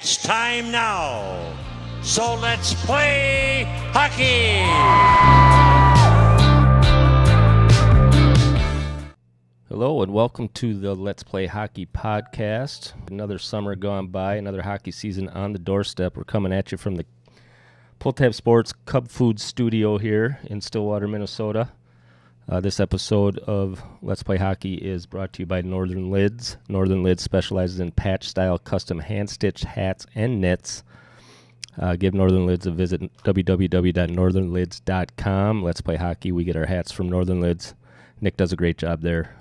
It's time now. So let's play hockey. Hello and welcome to the Let's Play Hockey podcast. Another summer gone by, another hockey season on the doorstep. We're coming at you from the Pull Tab Sports Cub Food Studio here in Stillwater, Minnesota. This episode of Let's Play Hockey is brought to you by Northern Lids. Northern Lids specializes in patch-style custom hand-stitched hats and knits. Give Northern Lids a visit at www.northernlids.com. Let's Play Hockey. We get our hats from Northern Lids. Nick does a great job there.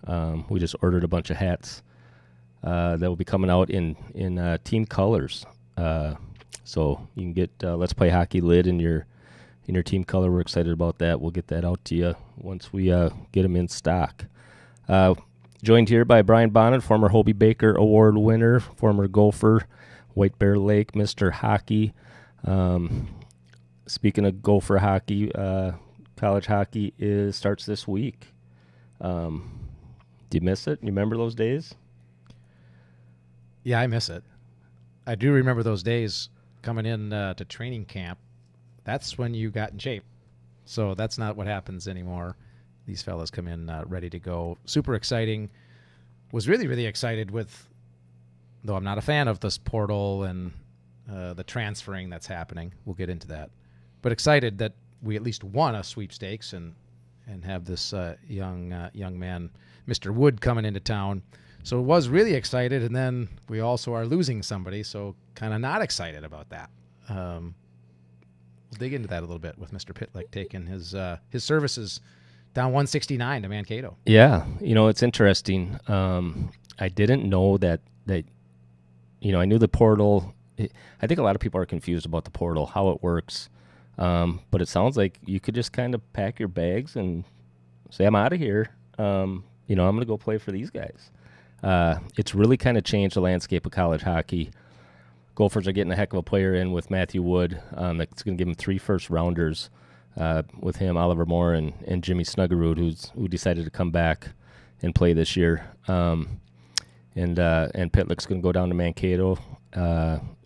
We just ordered a bunch of hats that will be coming out in team colors. So you can get Let's Play Hockey lid in your team color. We're excited about that. We'll get that out to you once we get them in stock. Joined here by Bryan Bonnet, former Hobie Baker Award winner, former Gopher, White Bear Lake, Mr. Hockey. Speaking of Gopher hockey, college hockey starts this week. Do you miss it? You remember those days? Yeah, I miss it. I do remember those days coming in to training camp. That's when you got in shape. So that's not what happens anymore. These fellas come in ready to go. Super exciting. Was really, really excited with, though I'm not a fan of this portal and the transferring that's happening. We'll get into that. But excited that we at least won a sweepstakes and have this young man, Mr. Wood, coming into town. So was really excited, and then we also are losing somebody, so kind of not excited about that. We'll dig into that a little bit with Mr. Pitlick taking his services down 169 to Mankato. Yeah, it's interesting. I didn't know that I knew the portal. I think a lot of people are confused about the portal, how it works. But it sounds like you could just kind of pack your bags and say, I'm out of here. I'm going to go play for these guys. It's really kind of changed the landscape of college hockey. Gophers are getting a heck of a player in with Matthew Wood. That's going to give him 3 first-rounders with him, Oliver Moore, and Jimmy Snuggerud, who decided to come back and play this year. And Pitlick's going to go down to Mankato.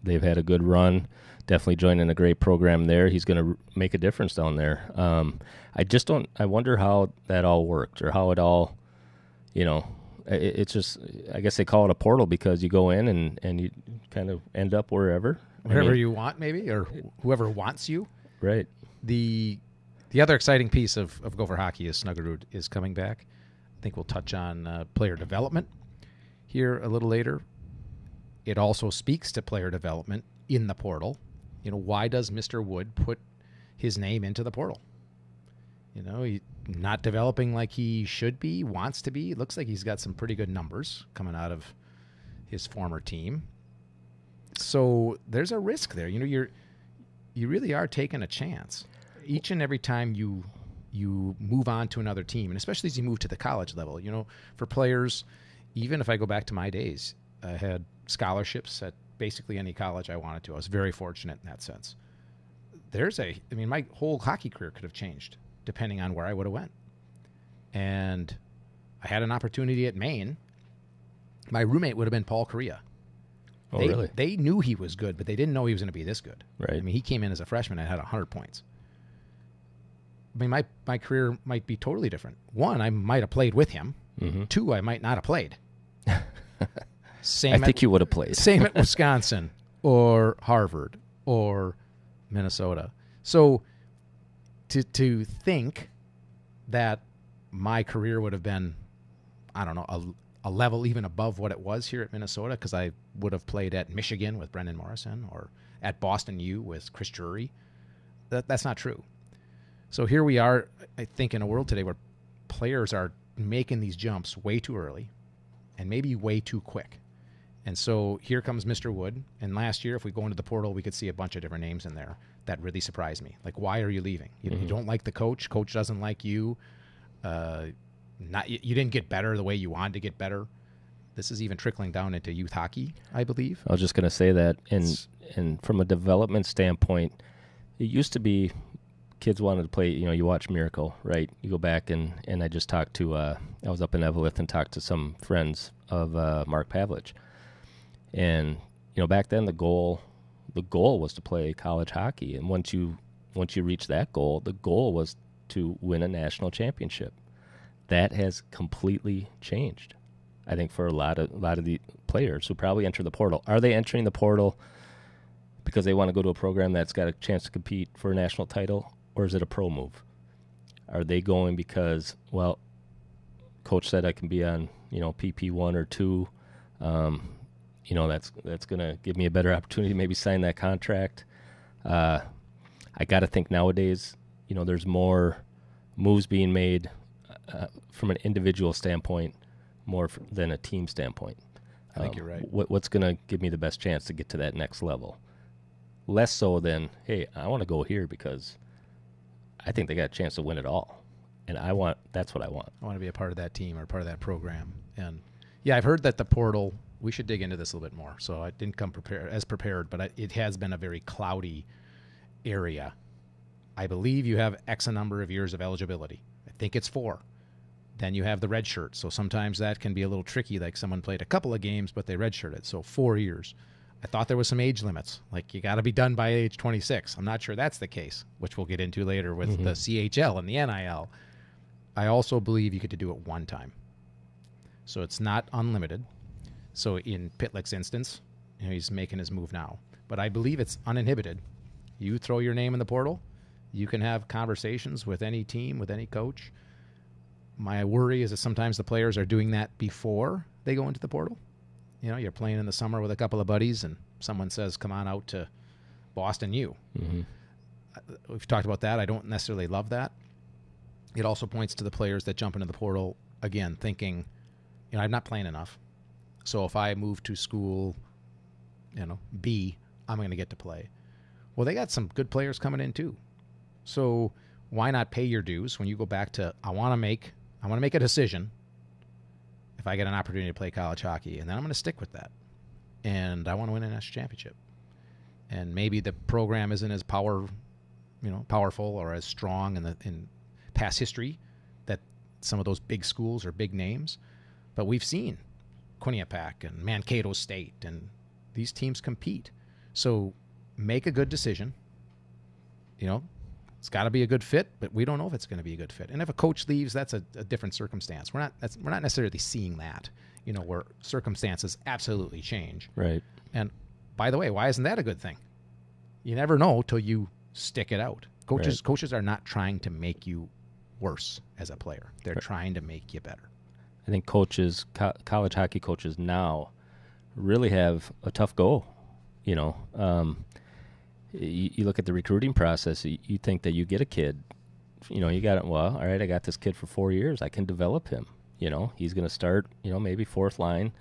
They've had a good run. Definitely joining a great program there. He's going to make a difference down there. I wonder how that all worked or how it all, it's just, I guess they call it a portal because you go in and you kind of end up wherever. You want, maybe, or whoever wants you. Right. The other exciting piece of Gopher hockey is Snuggerud is coming back. I think we'll touch on player development here a little later. It also speaks to player development in the portal. Why does Mr. Wood put his name into the portal? He's not developing like he should be, wants to be. It looks like he's got some pretty good numbers coming out of his former team. So there's a risk there. You really are taking a chance. Each and every time you move on to another team, and especially as you move to the college level, for players, even if I go back to my days, I had scholarships at basically any college I wanted to. I was very fortunate in that sense. My whole hockey career could have changed depending on where I would have went. And I had an opportunity at Maine. My roommate would have been Paul Correa. Oh, really? They knew he was good, but they didn't know he was going to be this good. Right. He came in as a freshman and had 100 points. My career might be totally different. 1, I might have played with him. Mm-hmm. 2, I might not have played. I think you would have played. Same at Wisconsin or Harvard or Minnesota. So to think that my career would have been, I don't know, a level even above what it was here at Minnesota, because I would have played at Michigan with Brendan Morrison or at Boston U with Chris Drury, that's not true. So here we are, I think, in a world today where players are making these jumps way too early and maybe way too quick. And so here comes Mr. Wood. And last year, if we go into the portal, we could see a bunch of different names in there that really surprised me. Like, why are you leaving? You don't like the coach. Coach doesn't like you. You didn't get better the way you wanted to get better. This is even trickling down into youth hockey, I believe. I was just going to say that. And from a development standpoint, it used to be kids wanted to play, you watch Miracle, right? You go back and I just talked to, I was up in Eveleth and talked to some friends of Mark Pavlich. And, back then the goal the goal was to play college hockey, and once you reach that goal, the goal was to win a national championship. That has completely changed, I think, for a lot of the players who probably enter the portal. Are they entering the portal because they want to go to a program that's got a chance to compete for a national title, or is it a pro move? Are they going because, well, coach said I can be on, PP 1 or 2, that's going to give me a better opportunity to maybe sign that contract. I got to think nowadays, there's more moves being made from an individual standpoint more than a team standpoint. I think you're right. What's going to give me the best chance to get to that next level? Less so than, hey, I want to go here because I think they got a chance to win it all. And that's what I want. I want to be a part of that team or part of that program. And yeah, I've heard that the portal, we should dig into this a little bit more. So I didn't come prepared, but it has been a very cloudy area. I believe you have X a number of years of eligibility. I think it's 4. Then you have the red shirt. So sometimes that can be a little tricky, like someone played a couple of games, but they redshirted. So 4 years. I thought there was some age limits, like you got to be done by age 26. I'm not sure that's the case, which we'll get into later with the CHL and the NIL. I also believe you get to do it one time. So it's not unlimited. So in Pitlick's instance, he's making his move now. But I believe it's uninhibited. You throw your name in the portal, you can have conversations with any team, with any coach. My worry is that sometimes the players are doing that before they go into the portal. You're playing in the summer with a couple of buddies, and someone says, come on out to Boston U. Mm-hmm. We've talked about that. I don't necessarily love that. It also points to the players that jump into the portal, again, thinking, I'm not playing enough. So if I move to school, B, I'm going to get to play. Well, they got some good players coming in too. So why not pay your dues when you go back to, I want to make a decision if I get an opportunity to play college hockey, and then I'm going to stick with that. And I want to win a national championship. And maybe the program isn't as powerful or as strong in past history that some of those big schools are big names. But we've seen Quinnipiac and Mankato State, and these teams compete. So make a good decision. It's got to be a good fit, but we don't know if it's going to be a good fit. And if a coach leaves, that's a different circumstance. We're not necessarily seeing that, where circumstances absolutely change. Right. And by the way, why isn't that a good thing? You never know till you stick it out. Coaches are not trying to make you worse as a player. They're trying to make you better. I think college hockey coaches now really have a tough go. You look at the recruiting process, you think that you get a kid, you got it, well, all right, I got this kid for 4 years. I can develop him. He's going to start, maybe 4th line.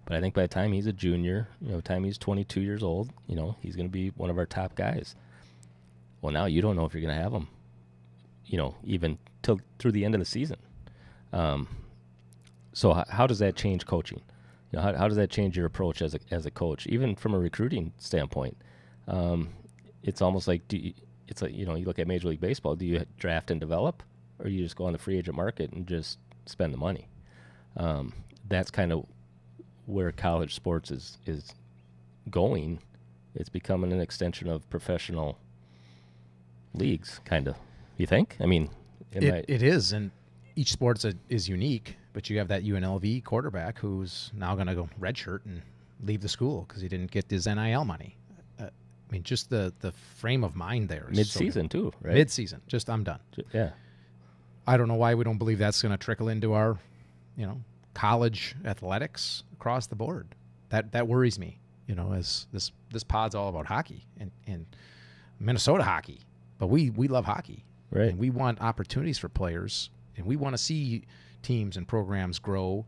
But I think by the time he's a junior, by the time he's 22 years old, he's going to be one of our top guys. Well, now you don't know if you're going to have him, even till through the end of the season. So how does that change coaching? How does that change your approach as a coach, even from a recruiting standpoint? It's almost like you look at Major League Baseball. Do you draft and develop, or you just go on the free agent market and just spend the money? That's kind of where college sports is going. It's becoming an extension of professional leagues, kind of. You think? I mean, it is, and each sport is unique. But you have that UNLV quarterback who's now going to go redshirt and leave the school because he didn't get his NIL money. Just the frame of mind there is mid-season too, right? Mid-season, just I'm done. Yeah, I don't know why we don't believe that's going to trickle into our, college athletics across the board. That worries me. As this pod's all about hockey and Minnesota hockey, but we love hockey, right? And we want opportunities for players, and we want to see teams and programs grow.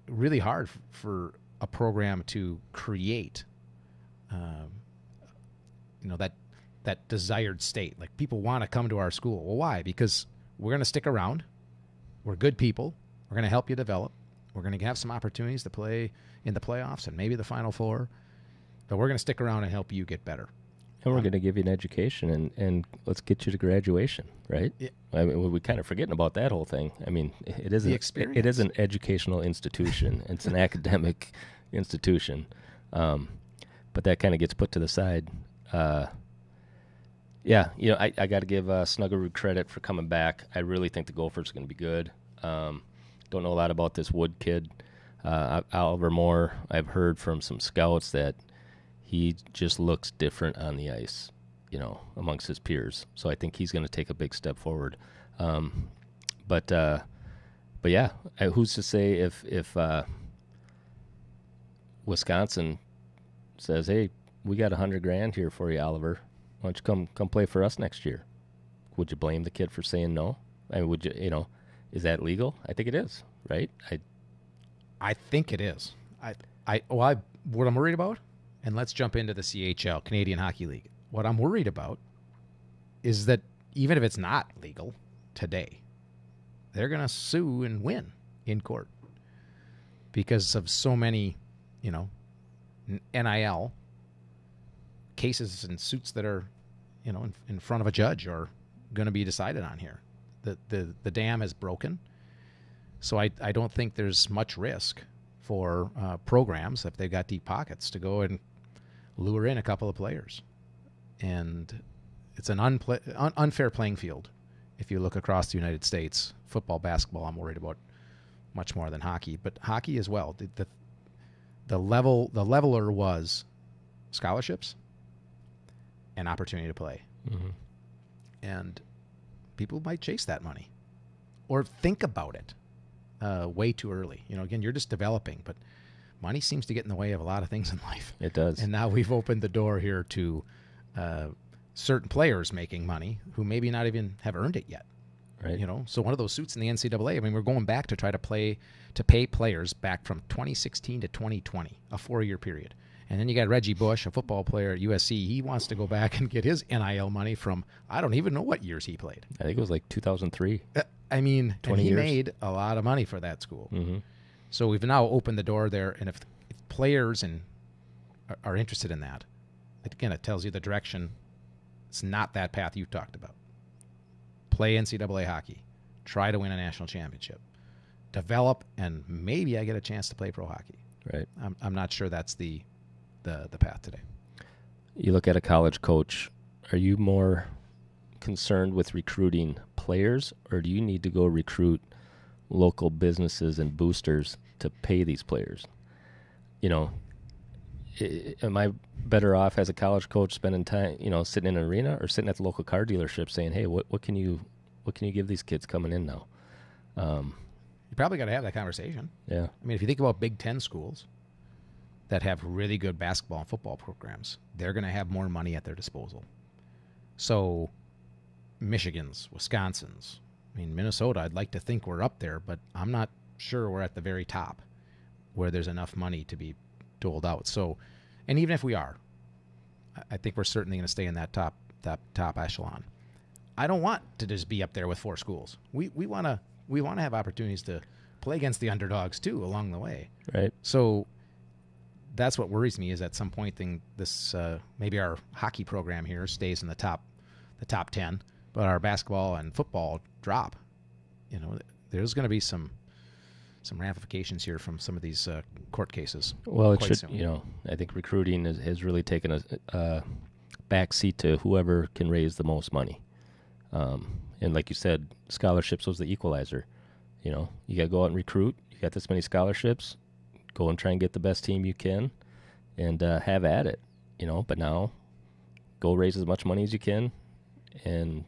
Really hard for a program to create. That desired state. Like, people want to come to our school. Well, why? Because we're going to stick around. We're good people. We're going to help you develop. We're going to have some opportunities to play in the playoffs and maybe the Final Four. But we're going to stick around and help you get better. And we're going to give you an education, and let's get you to graduation, right? Yeah. We're kind of forgetting about that whole thing. It is it is an educational institution. It's an academic institution. but that kind of gets put to the side. Yeah, I got to give Snuggerud credit for coming back. I really think the Gophers are going to be good. Don't know a lot about this Wood kid, Oliver Moore. I've heard from some scouts that he just looks different on the ice, amongst his peers. So I think he's going to take a big step forward. But yeah, who's to say if Wisconsin says, "Hey, we got $100,000 here for you, Oliver. Why don't you come play for us next year?" Would you blame the kid for saying no? I mean, would you? Is that legal? I think it is, right? I think it is. What I'm worried about, and let's jump into the CHL, Canadian Hockey League. What I'm worried about is that even if it's not legal today, they're going to sue and win in court because of so many, NIL cases and suits that are, in front of a judge or going to be decided on here. The dam is broken. So I don't think there's much risk for programs, if they've got deep pockets, to go and lure in a couple of players. And it's an unfair playing field. If you look across the United States, football, basketball, I'm worried about much more than hockey, but hockey as well. The leveler was scholarships and opportunity to play. Mm-hmm. And people might chase that money or think about it way too early. Again, you're just developing, but money seems to get in the way of a lot of things in life. It does. And now we've opened the door here to certain players making money who maybe not even have earned it yet. Right. So one of those suits in the NCAA, I mean, we're going back to try to pay players back from 2016 to 2020, a 4-year period. And then you got Reggie Bush, a football player at USC. He wants to go back and get his NIL money from, I don't even know what years he played. I think it was like 2003. I mean, 20 he years. made a lot of money for that school. Mm-hmm. So we've now opened the door there. And if players are interested in that, again, it tells you the direction. It's not that path you talked about. Play NCAA hockey. Try to win a national championship. Develop, and maybe I get a chance to play pro hockey. Right. I'm not sure that's the path today. You look at a college coach, are you more concerned with recruiting players, or do you need to go recruit local businesses and boosters to pay these players? Am I better off as a college coach spending time, sitting in an arena, or sitting at the local car dealership saying, "Hey, what can you give these kids coming in now?" You probably got to have that conversation. Yeah. I mean, if you think about Big Ten schools that have really good basketball and football programs, they're going to have more money at their disposal. So Michigan's, Wisconsin's, Minnesota, I'd like to think we're up there, but I'm not sure we're at the very top where there's enough money to be doled out. So, and even if we are, I think we're certainly going to stay in that top echelon. I don't want to just be up there with 4 schools. We want to have opportunities to play against the underdogs too along the way. Right. So that's what worries me, is at some point this maybe our hockey program here stays in the top 10, but our basketball and football drop. There's going to be some ramifications here from some of these court cases. Well, it should. Soon. I think recruiting has really taken a back seat to whoever can raise the most money. And like you said, scholarships was the equalizer. You got to go out and recruit. You got this many scholarships. Go and try and get the best team you can, and have at it. But now, go raise as much money as you can, and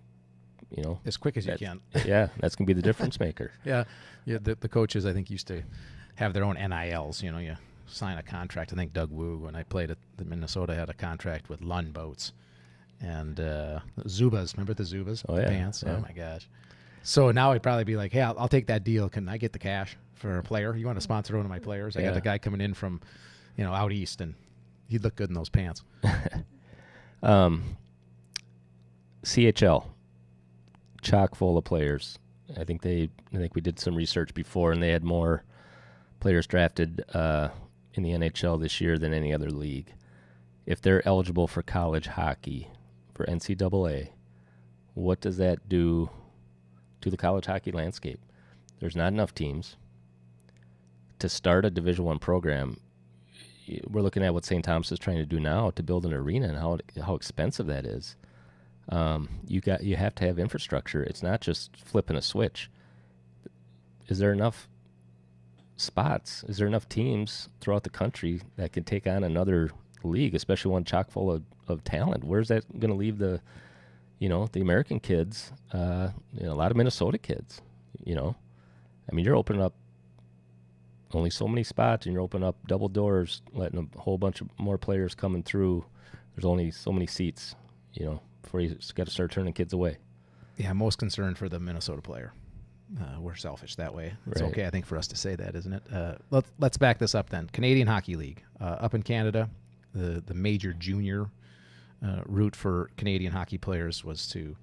as quick as you can. Yeah, that's gonna be the difference maker. Yeah. The coaches, I think, used to have their own NILs. You sign a contract. I think Doug Wu, when I played at the Minnesota, had a contract with Lund Boats and Zubas. Remember the Zubas? Oh yeah. Pants. Yeah. Oh my gosh. So now he'd probably be like, "Hey, I'll take that deal. Can I get the cash for a player? You want to sponsor one of my players? I got the guy coming in from, out east, and he'd look good in those pants." CHL, chock full of players. I think we did some research before, and they had more players drafted in the NHL this year than any other league. If they're eligible for college hockey for NCAA, what does that do to the college hockey landscape? There's not enough teams to start a Division I program. we're looking at what St. Thomas is trying to do now to build an arena and how expensive that is. You have to have infrastructure. It's not just flipping a switch. Is there enough spots? Is there enough teams throughout the country that can take on another league, especially one chock full of talent? Where's that going to leave the American kids? A lot of Minnesota kids. I mean, you're opening up only so many spots, and you're opening up double doors, letting a whole bunch of more players coming through. There's only so many seats, before you got to start turning kids away. Yeah, I'm most concerned for the Minnesota player. We're selfish that way. It's Right. okay, I think, for us to say that, isn't it? Let's back this up then. Canadian Hockey League. Up in Canada, the major junior route for Canadian hockey players was to,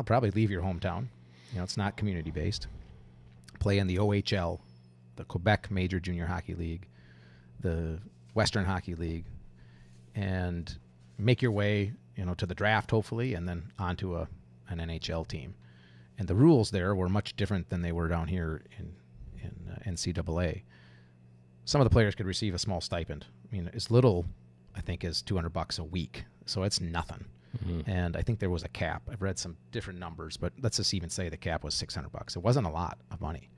probably leave your hometown. It's not community-based. Play in the OHL, the Quebec Major Junior Hockey League, the Western Hockey League, and make your way, to the draft, hopefully, and then onto an NHL team. And the rules there were much different than they were down here in NCAA. Some of the players could receive a small stipend. I mean, as little, I think, as $200 a week. So it's nothing. Mm-hmm. And I think there was a cap. I've read some different numbers, but let's just even say the cap was $600. It wasn't a lot of money.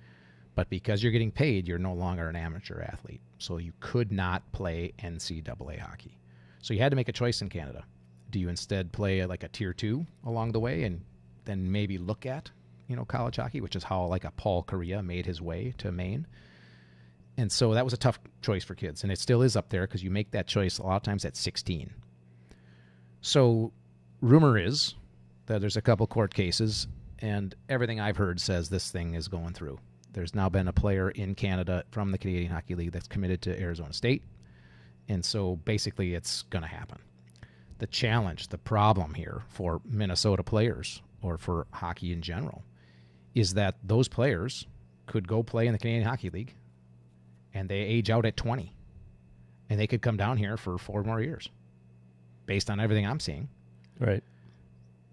But because you're getting paid, you're no longer an amateur athlete. So you could not play NCAA hockey. So you had to make a choice in Canada. Do you instead play like a tier 2 along the way and then maybe look at, college hockey, which is how like a Paul Correa made his way to Maine. And so that was a tough choice for kids. And it still is up there because you make that choice a lot of times at 16. So rumor is that there's a couple court cases, and everything I've heard says this thing is going through. There's now been a player in Canada from the Canadian Hockey League that's committed to Arizona State. And so basically it's going to happen. The challenge, the problem here for Minnesota players or for hockey in general is that those players could go play in the Canadian Hockey League and they age out at 20. And they could come down here for 4 more years based on everything I'm seeing. Right.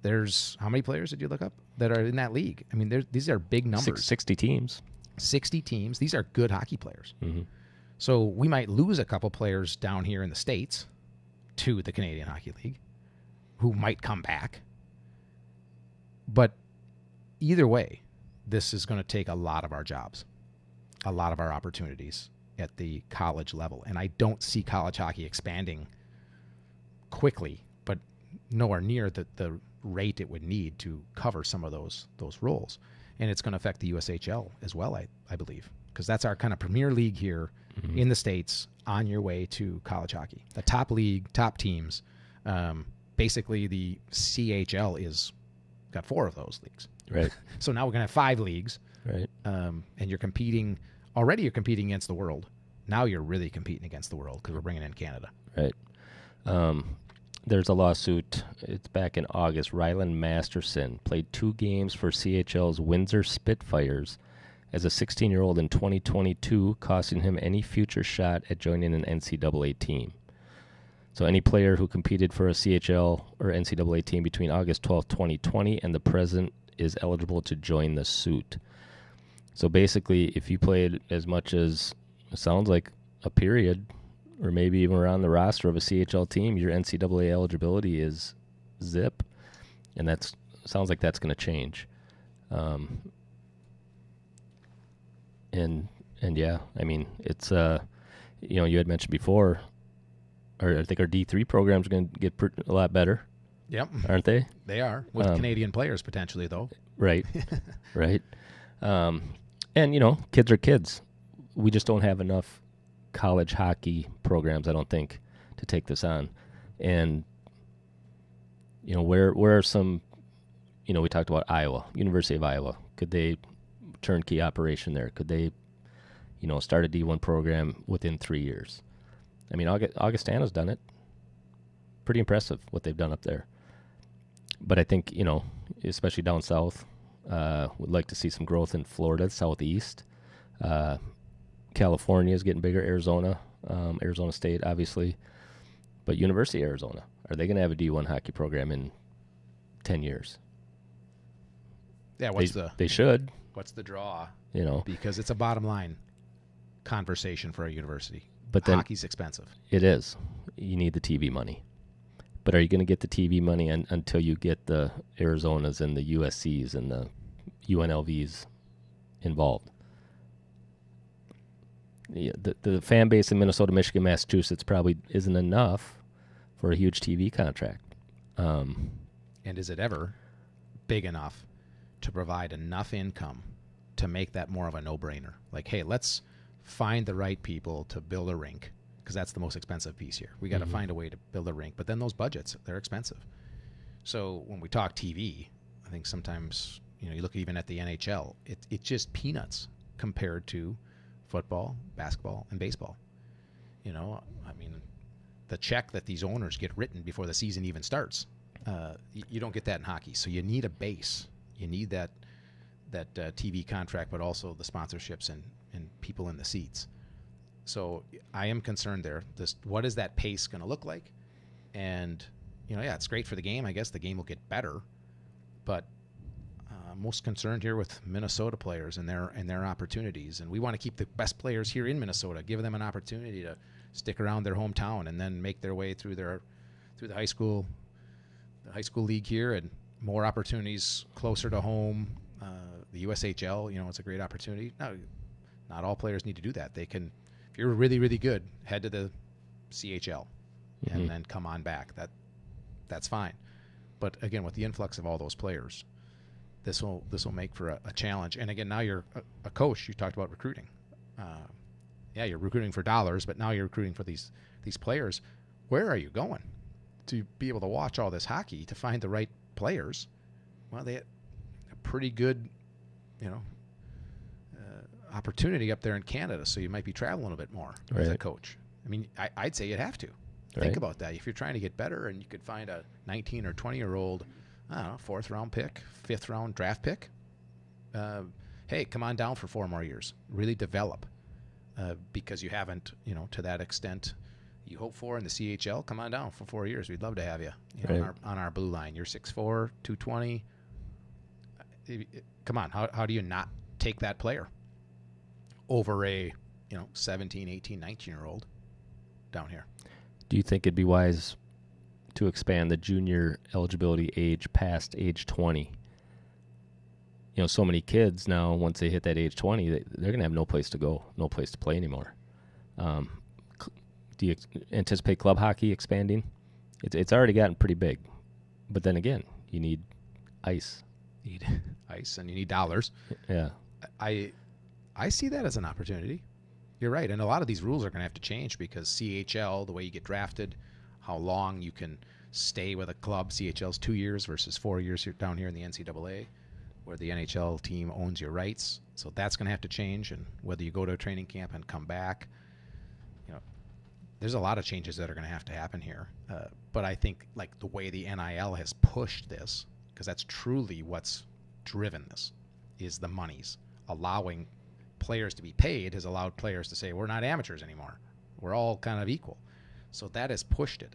There's, how many players did you look up that are in that league? I mean, these are big numbers. 60 teams. 60 teams. These are good hockey players. Mm-hmm. So we might lose a couple players down here in the States to the Canadian Hockey League who might come back. But either way, this is going to take a lot of our jobs, a lot of our opportunities at the college level. And I don't see college hockey expanding quickly, but nowhere near the rate it would need to cover some of those roles. And it's going to affect the USHL as well, I believe, because that's our kind of premier league here in the States on your way to college hockey. The top league, top teams, basically the CHL is got 4 of those leagues. Right. So now we're going to have 5 leagues. Right. And you're competing against the world. Now you're really competing against the world because we're bringing in Canada. Right. There's a lawsuit. It's back in August. Ryland Masterson played 2 games for CHL's Windsor Spitfires as a 16-year-old in 2022, costing him any future shot at joining an NCAA team. So any player who competed for a CHL or NCAA team between August 12, 2020 and the present is eligible to join the suit. So basically, if you played as much as, it sounds like, a period, or maybe even around the roster of a CHL team, your NCAA eligibility is zip. And that sounds like that's going to change. And yeah, I mean, it's, you had mentioned before, or I think our D3 programs are going to get a lot better. Yep. Aren't they? They are. With Canadian players, potentially, though. Right. Right. And, kids are kids. We just don't have enough college hockey programs, I don't think, to take this on. And, where are some, we talked about Iowa, University of Iowa. Could they turnkey operation there? Could they, start a D1 program within 3 years? I mean, Augustana's done it. Pretty impressive what they've done up there. But I think, especially down south, would like to see some growth in Florida, Southeast. California is getting bigger. Arizona State, obviously. But University of Arizona, are they going to have a D1 hockey program in 10 years? Yeah, they should. What's the draw? You know, because it's a bottom line conversation for a university. But then hockey's expensive. It is. You need the TV money. But are you going to get the TV money until you get the Arizonas and the USCs and the UNLVs involved? The fan base in Minnesota, Michigan, Massachusetts probably isn't enough for a huge TV contract. And is it ever big enough to provide enough income to make that more of a no-brainer? Like, hey, let's find the right people to build a rink, because that's the most expensive piece here. We got to find a way to build a rink, but then those budgets, they're expensive. So when we talk TV, I think sometimes, you look even at the NHL, it's just peanuts compared to football, basketball, and baseball. I mean, the check that these owners get written before the season even starts, you don't get that in hockey. So you need a base. You need that TV contract, but also the sponsorships and people in the seats. So I am concerned there. What is that pace going to look like? And, it's great for the game. I guess the game will get better. But I'm most concerned here with Minnesota players and their opportunities. And we want to keep the best players here in Minnesota, give them an opportunity to stick around their hometown and then make their way through the high school league here, and more opportunities closer to home. The USHL, it's a great opportunity. Now, not all players need to do that. They can, if you're really, really good, head to the CHL and then come on back. That's fine. But again, with the influx of all those players, this will make for a challenge. And again, now you're a coach. You talked about recruiting. You're recruiting for dollars, but now you're recruiting for these players. Where are you going to be able to watch all this hockey to find the right players? Well, they had a pretty good, opportunity up there in Canada, so you might be traveling a bit more as a coach. I mean, I'd say you'd have to. Think about that. If you're trying to get better and you could find a 19 or 20-year-old, I don't know, 4th-round pick, 5th-round draft pick, hey, come on down for 4 more years. Really develop, because you haven't, to that extent you hope for in the CHL. Come on down for 4 years. We'd love to have you, on our blue line. You're 6'4", 220. Come on, how do you not take that player over a 17, 18, 19-year-old down here? Do you think it'd be wise to expand the junior eligibility age past age 20? So many kids now, once they hit that age 20, they're going to have no place to go, no place to play anymore. Do you anticipate club hockey expanding? It's already gotten pretty big. But then again, you need ice. You need ice, and you need dollars. Yeah. I see that as an opportunity. You're right. And a lot of these rules are going to have to change, because CHL, the way you get drafted, how long you can stay with a club. CHL's 2 years versus 4 years down here in the NCAA, where the NHL team owns your rights. So that's going to have to change, and whether you go to a training camp and come back. There's a lot of changes that are going to have to happen here. But I think, like, the way the NIL has pushed this, because that's truly what's driven this, is the monies. Allowing players to be paid has allowed players to say, we're not amateurs anymore. We're all kind of equal. So that has pushed it.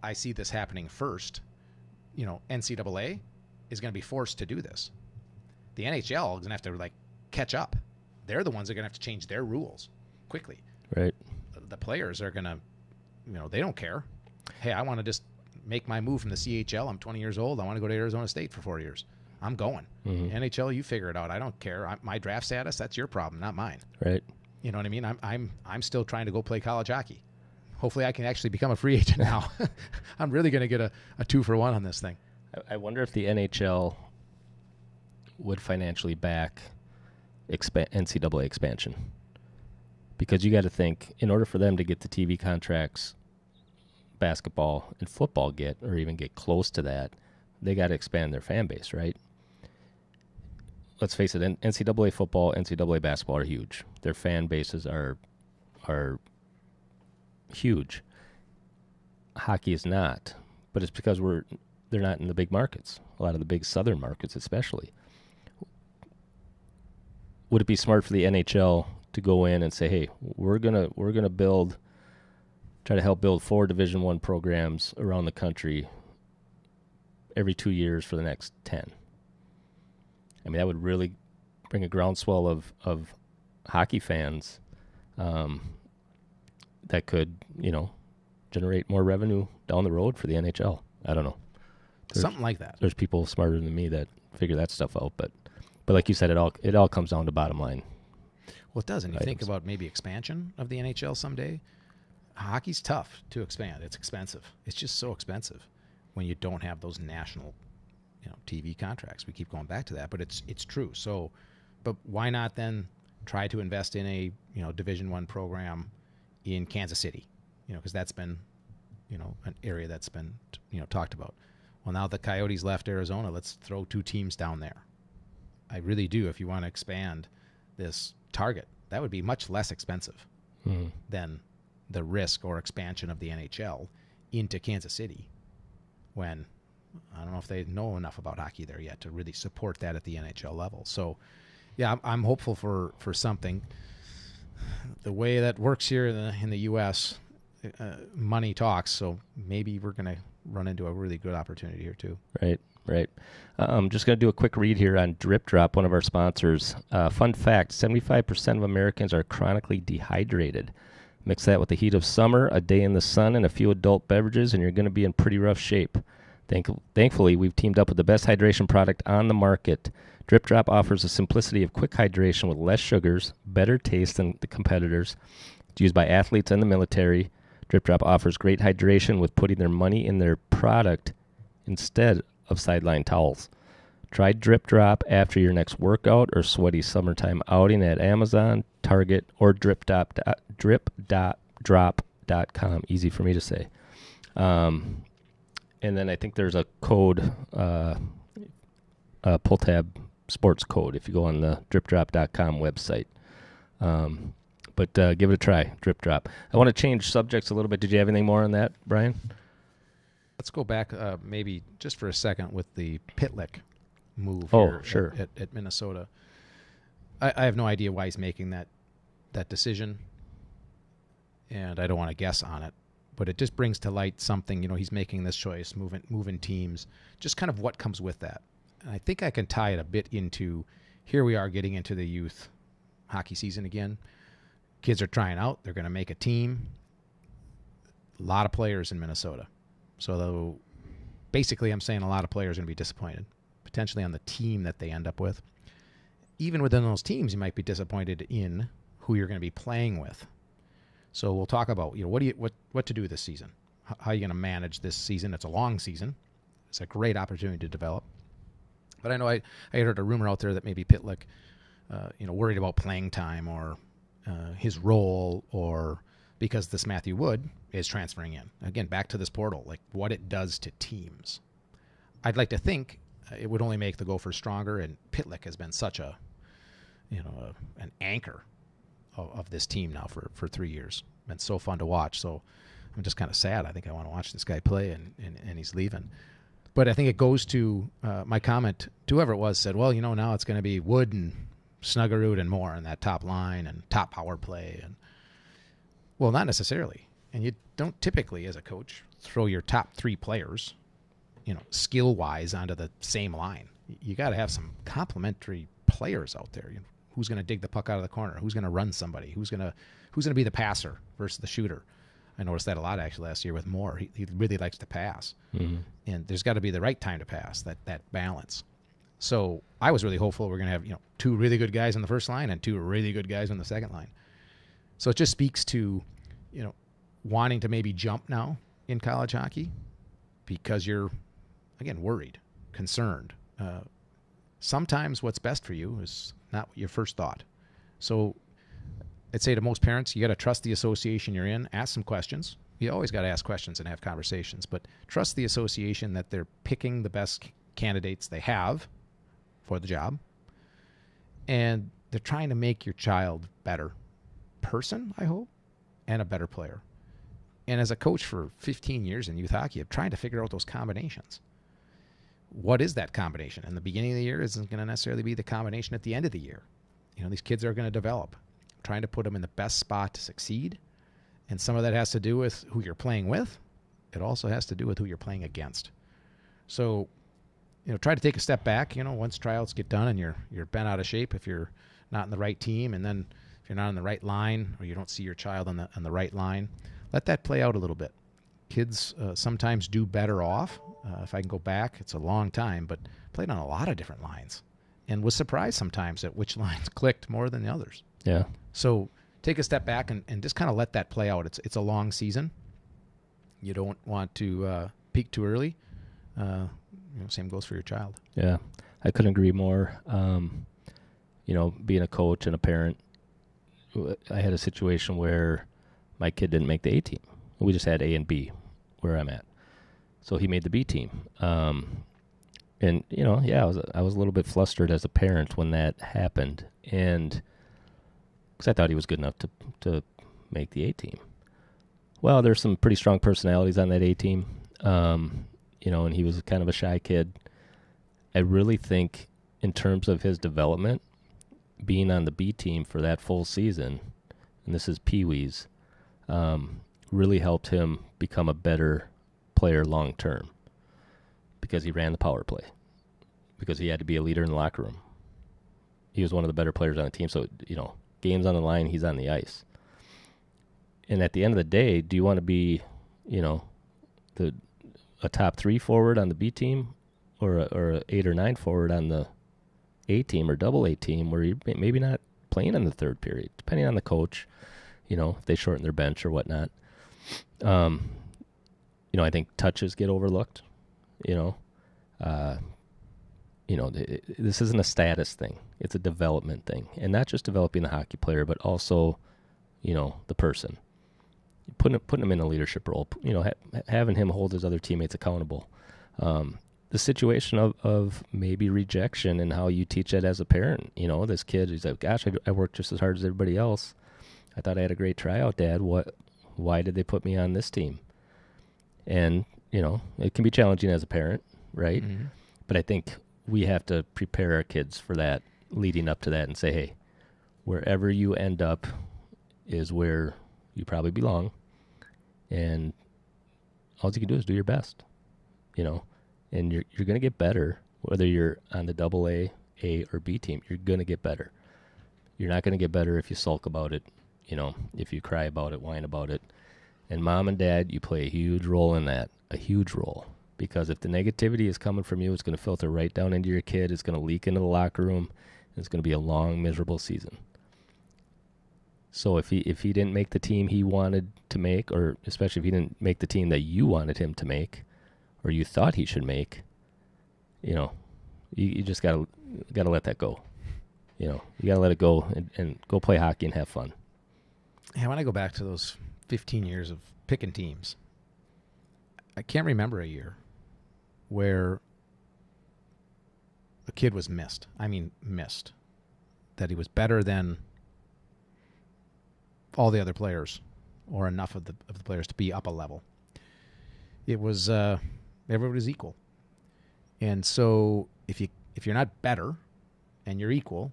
I see this happening first. NCAA is going to be forced to do this. The NHL is going to have to, catch up. They're the ones that are going to have to change their rules quickly. Right. The players are going to, they don't care. Hey, I want to just make my move from the CHL. I'm 20 years old. I want to go to Arizona State for 4 years. I'm going. NHL, you figure it out. I don't care. My draft status, that's your problem, not mine. Right. You know what I mean? I'm still trying to go play college hockey. Hopefully I can actually become a free agent now. I'm really going to get a 2-for-1 on this thing. I wonder if the NHL would financially back NCAA expansion. Because you got to think, in order for them to get the TV contracts basketball and football get, or even get close to that, they got to expand their fan base, right? Let's face it, NCAA football, NCAA basketball are huge. Their fan bases are huge. Hockey is not, but it's because they're not in the big markets. A lot of the big southern markets, especially. Would it be smart for the NHL to go in and say, "Hey, we're gonna try to help build 4 Division I programs around the country every 2 years for the next 10"? I mean, that would really bring a groundswell of hockey fans. that could, generate more revenue down the road for the NHL. I don't know. Something like that. There's people smarter than me that figure that stuff out, but like you said, it all comes down to bottom line. Well, it does. And you think about maybe expansion of the NHL someday. Hockey's tough to expand. It's expensive. It's just so expensive when you don't have those national, TV contracts. We keep going back to that, but it's true. So, but why not then try to invest in a Division I program in Kansas City? Because that's been, an area that's been talked about. Well, now the Coyotes left Arizona. Let's throw 2 teams down there. I really do. If you want to expand this target, that would be much less expensive than the risk or expansion of the NHL into Kansas City, when I don't know if they know enough about hockey there yet to really support that at the NHL level. So, yeah, I'm hopeful for something. The way that works here in the U.S., money talks, so maybe we're going to run into a really good opportunity here too. Right. I'm just going to do a quick read here on Drip Drop, one of our sponsors. Fun fact, 75% of Americans are chronically dehydrated. Mix that with the heat of summer, a day in the sun, and a few adult beverages, and you're going to be in pretty rough shape. Thankfully, we've teamed up with the best hydration product on the market. Drip Drop offers the simplicity of quick hydration with less sugars, better taste than the competitors. It's used by athletes and the military. Drip Drop offers great hydration with putting their money in their product instead of sideline towels. Try Drip Drop after your next workout or sweaty summertime outing at Amazon, Target, or drip.drop.com. Easy for me to say. And then I think there's a code, pull tab sports code if you go on the dripdrop.com website. But give it a try, Drip Drop. I want to change subjects a little bit. Did you have anything more on that, Brian? Let's go back maybe just for a second with the Pitlick move sure. at Minnesota. I have no idea why he's making that decision, and I don't want to guess on it, but it just brings to light something. He's making this choice, moving teams, just kind of what comes with that. And I think I can tie it a bit into, here we are getting into the youth hockey season again. Kids are trying out. They're going to make a team. A lot of players in Minnesota. So basically I'm saying a lot of players are going to be disappointed, potentially on the team that they end up with. Even within those teams, you might be disappointed in who you're going to be playing with. So we'll talk about what to do this season. How are you going to manage this season? It's a long season. It's a great opportunity to develop. But I know I heard a rumor out there that maybe Pitlick, worried about playing time or his role, or because this Matthew Wood is transferring in. Again, back to this portal, like what it does to teams. I'd like to think it would only make the Gophers stronger, and Pitlick has been such an anchor of this team now for 3 years. Been so fun to watch. So I'm just kind of sad. I think I want to watch this guy play, and he's leaving. But I think it goes to my comment to whoever it was said, well, now it's going to be Wood and Snuggerud and more in that top line and top power play. And well, not necessarily. And you don't typically, as a coach, throw your top 3 players, skill-wise onto the same line. You got to have some complementary players out there. Who's going to dig the puck out of the corner? Who's going to run somebody? Who's going to be the passer versus the shooter? I noticed that a lot actually last year with Moore. He really likes to pass. Mm-hmm. And there's got to be the right time to pass, that balance. So I was really hopeful we're going to have 2 really good guys on the first line and 2 really good guys on the second line. So it just speaks to wanting to maybe jump now in college hockey because you're, again, worried, concerned. Sometimes what's best for you is not your first thought. So I'd say to most parents, you got to trust the association you're in, ask some questions. You always got to ask questions and have conversations, but trust the association that they're picking the best candidates they have for the job, and they're trying to make your child better person, I hope, and a better player. And as a coach for 15 years in youth hockey, I'm trying to figure out those combinations. What is that combination? In the beginning of the year isn't going to necessarily be the combination at the end of the year. These kids are going to develop. I'm trying to put them in the best spot to succeed. And some of that has to do with who you're playing with. It also has to do with who you're playing against. So, try to take a step back, once tryouts get done and you're bent out of shape if you're not in the right team, and then if you're not on the right line or you don't see your child on the right line, let that play out a little bit. Kids sometimes do better off. If I can go back, it's a long time, but played on a lot of different lines and was surprised sometimes at which lines clicked more than the others. Yeah. So take a step back and just kind of let that play out. It's a long season. You don't want to peak too early. Same goes for your child. Yeah, I couldn't agree more. Being a coach and a parent, I had a situation where my kid didn't make the A team. We just had A and B where I'm at. So he made the B team. I was a little bit flustered as a parent when that happened, and because I thought he was good enough to make the A team. Well, there's some pretty strong personalities on that A team, and he was kind of a shy kid. I really think in terms of his development, being on the B team for that full season, and this is Pee-wee's, really helped him become a better player long term because he ran the power play, because he had to be a leader in the locker room. He was one of the better players on the team, so, games on the line, he's on the ice. And at the end of the day, do you want to be, a top 3 forward on the B team or a 8 or 9 forward on the A team or double A team where you're maybe not playing in the third period, depending on the coach, if they shorten their bench or whatnot. I think touches get overlooked, this isn't a status thing. It's a development thing. And not just developing the hockey player, but also, the person. Putting him in a leadership role, having him hold his other teammates accountable. The situation of maybe rejection and how you teach that as a parent. This kid, he's like, gosh, I worked just as hard as everybody else. I thought I had a great tryout, Dad. Why did they put me on this team? And, it can be challenging as a parent, right? Mm-hmm. But I think we have to prepare our kids for that leading up to that and say, hey, wherever you end up is where you probably belong. And all you can do is do your best, and you're going to get better, whether you're on the double A or B team, you're going to get better. You're not going to get better if you sulk about it, if you cry about it, whine about it. And mom and dad, you play a huge role in that, a huge role. Because if the negativity is coming from you, it's going to filter right down into your kid. It's going to leak into the locker room. And it's going to be a long, miserable season. So if he didn't make the team he wanted to make, or especially if he didn't make the team that you wanted him to make, or you thought he should make, you just gotta let that go. You gotta let it go and go play hockey and have fun. Yeah, when I go back to those 15 years of picking teams, I can't remember a year where a kid was missed. I mean, missed. That he was better than all the other players, or enough of the players to be up a level. It was everybody was equal, and so if you're not better, and you're equal,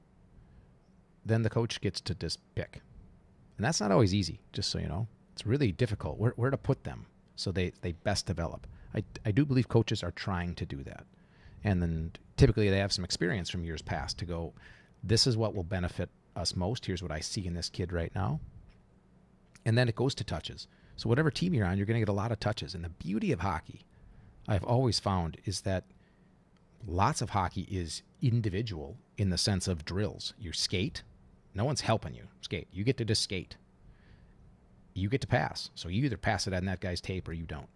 then the coach gets to just pick, and that's not always easy. Just so you know, it's really difficult where to put them so they best develop. I do believe coaches are trying to do that, and then typically they have some experience from years past to go, this is what will benefit us most. Here's what I see in this kid right now. And then it goes to touches. So whatever team you're on, you're going to get a lot of touches. And the beauty of hockey, I've always found, is that lots of hockey is individual in the sense of drills. You skate. No one's helping you skate. You get to just skate. You get to pass. So you either pass it on that guy's tape or you don't.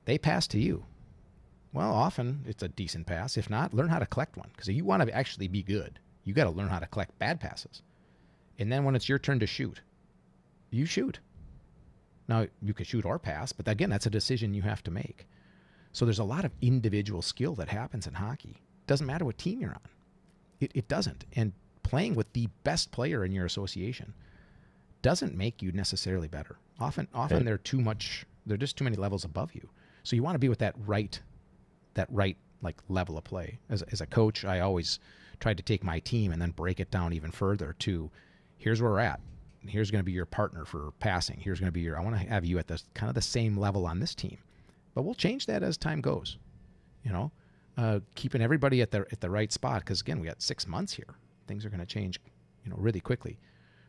They pass to you. Well, often it's a decent pass. If not, learn how to collect one. Because if you want to actually be good, you got to learn how to collect bad passes. And then when it's your turn to shoot, you shoot. Now, you could shoot or pass, but again, that's a decision you have to make. So there's a lot of individual skill that happens in hockey. Doesn't matter what team you're on. It doesn't. And playing with the best player in your association doesn't make you necessarily better. Often they're just too many levels above you. So you want to be with that right like level of play. As a coach, I always tried to take my team and then break it down even further to, here's where we're at. Here's going to be your partner for passing. Here's going to be I want to have you at this kind of the same level on this team. But we'll change that as time goes, keeping everybody at the right spot. Because again, we got 6 months here. Things are going to change, really quickly.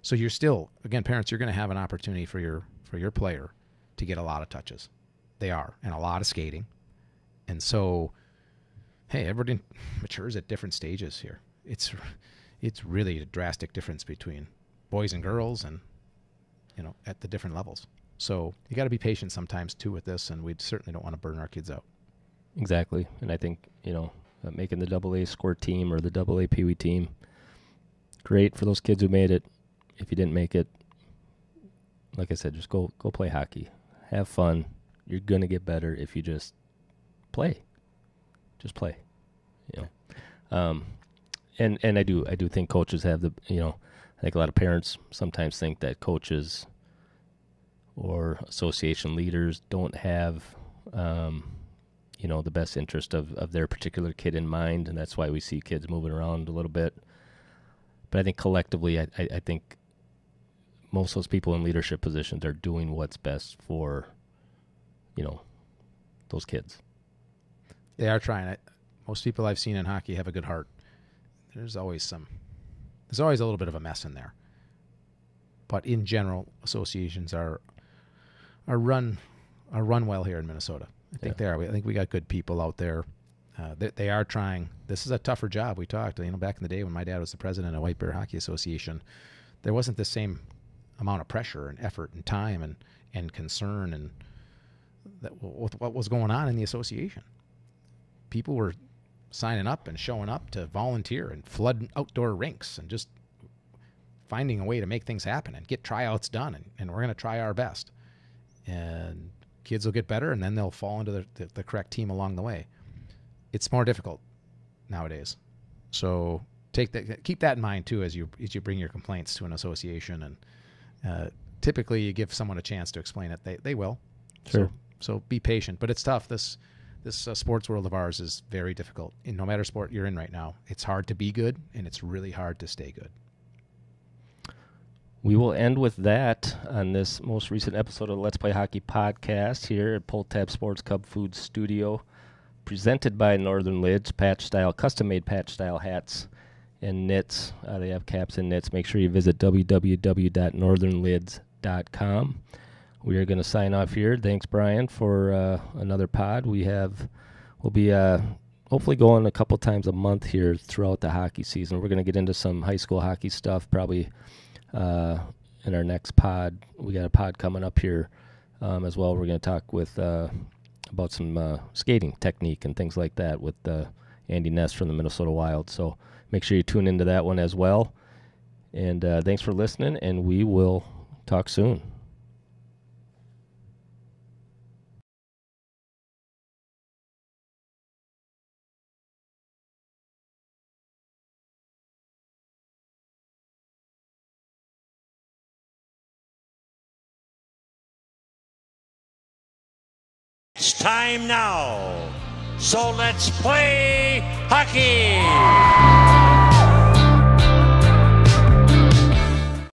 So you're still, again, parents, you're going to have an opportunity for your player to get a lot of touches. They are, and a lot of skating. And so, hey, everybody matures at different stages here. It's really a drastic difference between boys and girls, and at the different levels. So you got to be patient sometimes too with this, and we certainly don't want to burn our kids out. Exactly, and I think making the AA score team or the AA Pee Wee team, great for those kids who made it. If you didn't make it, like I said, just go play hockey, have fun. You're gonna get better if you just play. Just play, And I do think coaches have the I think a lot of parents sometimes think that coaches or association leaders don't have the best interest of their particular kid in mind, and that's why we see kids moving around a little bit. But I think collectively, I think most of those people in leadership positions are doing what's best for those kids. They are trying. Most people I've seen in hockey have a good heart. There's always a little bit of a mess in there. But in general, associations are run well here in Minnesota. I think they are. I think we got good people out there. They are trying. This is a tougher job. We talked, back in the day when my dad was the president of White Bear Hockey Association, there wasn't the same amount of pressure and effort and time and concern and with what was going on in the association. People were signing up and showing up to volunteer and flood outdoor rinks and just finding a way to make things happen and get tryouts done. And we're going to try our best. And kids will get better, and then they'll fall into the correct team along the way. It's more difficult nowadays. So keep that in mind, too, as you bring your complaints to an association. And typically you give someone a chance to explain it. They will. Sure. So be patient. But it's tough. This sports world of ours is very difficult. In no matter sport you're in right now, it's hard to be good, and it's really hard to stay good. We will end with that on this most recent episode of the Let's Play Hockey podcast here at Pull Tab Sports Cub Food Studio, presented by Northern Lids, custom-made patch-style hats and knits. They have caps and knits. Make sure you visit www.northernlids.com. We are going to sign off here. Thanks, Bryan, for another pod. We'll be hopefully going a couple times a month here throughout the hockey season. We're going to get into some high school hockey stuff probably in our next pod. We got a pod coming up here as well. We're going to talk about some skating technique and things like that with Andy Ness from the Minnesota Wild. So make sure you tune into that one as well. And thanks for listening, and we will talk soon. It's time now. So let's play hockey.